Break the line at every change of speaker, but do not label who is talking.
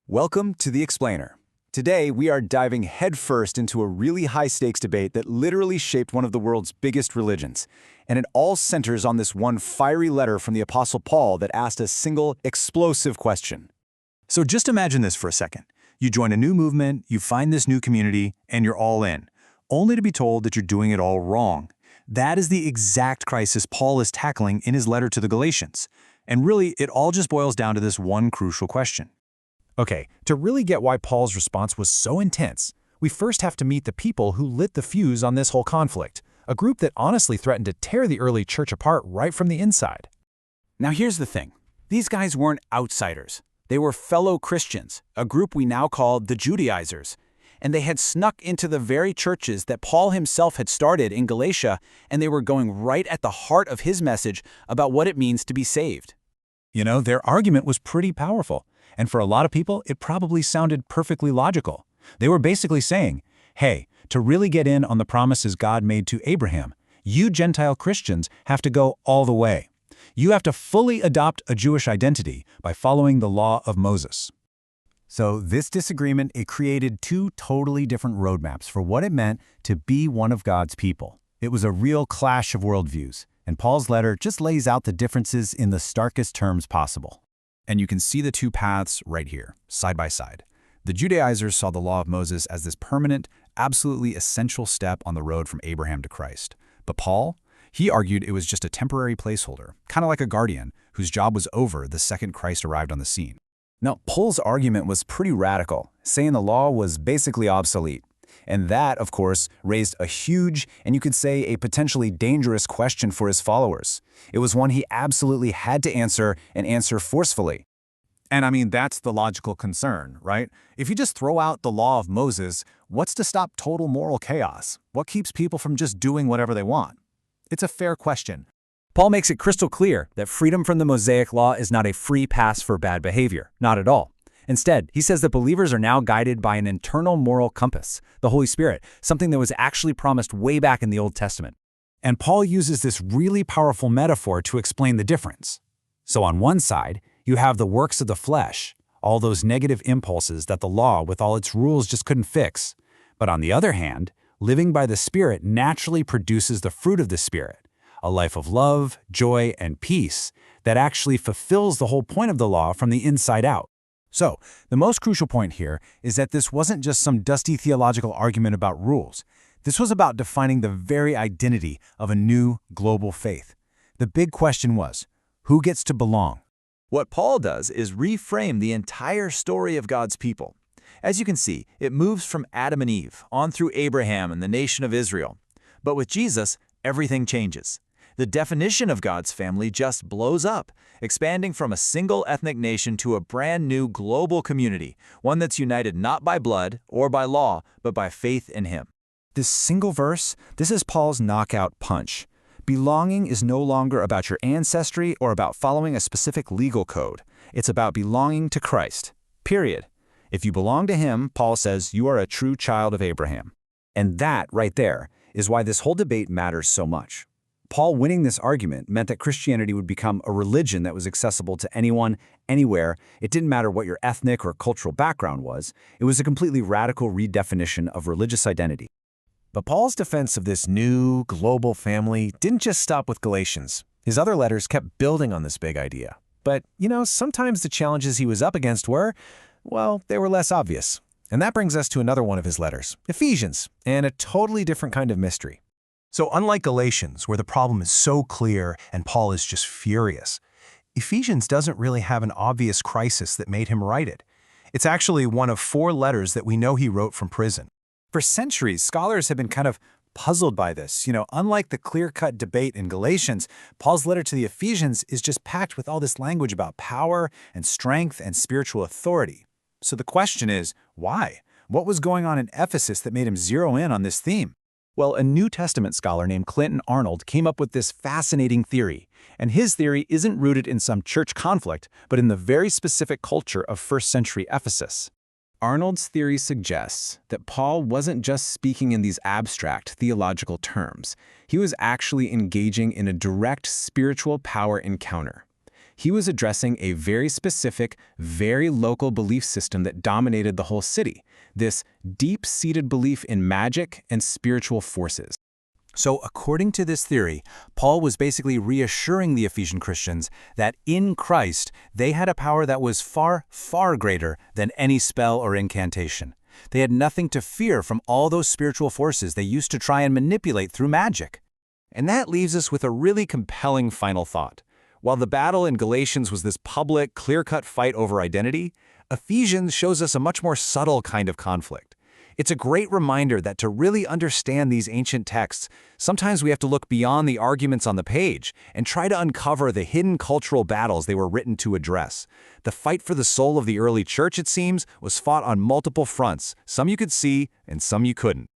Welcome to The Explainer. Today, we are diving headfirst into a really high-stakes debate that literally shaped one of the world's biggest religions. And it all centers on this one fiery letter from the Apostle Paul that asked a single, explosive question. So just imagine this for a second. You join a new movement, you find this new community, and you're all in, only to be told that you're doing it all wrong. That is the exact crisis Paul is tackling in his letter to the Galatians. And really, it all just boils down to this one crucial question. Okay, to really get why Paul's response was so intense, we first have to meet the people who lit the fuse on this whole conflict, a group that honestly threatened to tear the early church apart right from the inside.
Now here's the thing. These guys weren't outsiders. They were fellow Christians, a group we now call the Judaizers. And they had snuck into the very churches that Paul himself had started in Galatia, and they were going right at the heart of his message about what it means to be saved.
You know, their argument was pretty powerful. And for a lot of people, it probably sounded perfectly logical. They were basically saying, hey, to really get in on the promises God made to Abraham, you Gentile Christians have to go all the way. You have to fully adopt a Jewish identity by following the law of Moses. So this disagreement, it created two totally different roadmaps for what it meant to be one of God's people. It was a real clash of worldviews, and Paul's letter just lays out the differences in the starkest terms possible. And you can see the two paths right here, side by side. The Judaizers saw the law of Moses as this permanent, absolutely essential step on the road from Abraham to Christ. But Paul, he argued it was just a temporary placeholder, kind of like a guardian whose job was over the second Christ arrived on the scene. Now, Paul's argument was pretty radical, saying the law was basically obsolete. And that, of course, raised a huge, and you could say a potentially dangerous question for his followers. It was one he absolutely had to answer, and answer forcefully. And I mean, that's the logical concern, right? If you just throw out the law of Moses, what's to stop total moral chaos? What keeps people from just doing whatever they want? It's a fair question.
Paul makes it crystal clear that freedom from the Mosaic law is not a free pass for bad behavior, not at all. Instead, he says that believers are now guided by an internal moral compass, the Holy Spirit, something that was actually promised way back in the Old Testament.
And Paul uses this really powerful metaphor to explain the difference. So on one side, you have the works of the flesh, all those negative impulses that the law with all its rules just couldn't fix. But on the other hand, living by the Spirit naturally produces the fruit of the Spirit, a life of love, joy, and peace that actually fulfills the whole point of the law from the inside out. So, the most crucial point here is that this wasn't just some dusty theological argument about rules. This was about defining the very identity of a new global faith. The big question was, who gets to belong?
What Paul does is reframe the entire story of God's people. As you can see, it moves from Adam and Eve on through Abraham and the nation of Israel. But with Jesus, everything changes. The definition of God's family just blows up, expanding from a single ethnic nation to a brand new global community, one that's united not by blood or by law, but by faith in Him.
This single verse, this is Paul's knockout punch. Belonging is no longer about your ancestry or about following a specific legal code. It's about belonging to Christ, period. If you belong to Him, Paul says, you are a true child of Abraham. And that, right there, is why this whole debate matters so much. Paul winning this argument meant that Christianity would become a religion that was accessible to anyone, anywhere. It didn't matter what your ethnic or cultural background was. It was a completely radical redefinition of religious identity. But Paul's defense of this new global family didn't just stop with Galatians. His other letters kept building on this big idea. But, you know, sometimes the challenges he was up against were, well, they were less obvious. And that brings us to another one of his letters, Ephesians, and a totally different kind of mystery. So unlike Galatians, where the problem is so clear and Paul is just furious, Ephesians doesn't really have an obvious crisis that made him write it. It's actually one of 4 letters that we know he wrote from prison. For centuries, scholars have been kind of puzzled by this. You know, unlike the clear-cut debate in Galatians, Paul's letter to the Ephesians is just packed with all this language about power and strength and spiritual authority. So the question is, why? What was going on in Ephesus that made him zero in on this theme? Well, a New Testament scholar named Clinton Arnold came up with this fascinating theory, and his theory isn't rooted in some church conflict, but in the very specific culture of first-century Ephesus. Arnold's theory suggests that Paul wasn't just speaking in these abstract theological terms. He was actually engaging in a direct spiritual power encounter.
He was addressing a very specific, very local belief system that dominated the whole city, this deep-seated belief in magic and spiritual forces. So according to this theory, Paul was basically reassuring the Ephesian Christians that in Christ they had a power that was far, far greater than any spell or incantation. They had nothing to fear from all those spiritual forces they used to try and manipulate through magic.
And that leaves us with a really compelling final thought. While the battle in Galatians was this public, clear-cut fight over identity, Ephesians shows us a much more subtle kind of conflict. It's a great reminder that to really understand these ancient texts, sometimes we have to look beyond the arguments on the page and try to uncover the hidden cultural battles they were written to address. The fight for the soul of the early church, it seems, was fought on multiple fronts, some you could see and some you couldn't.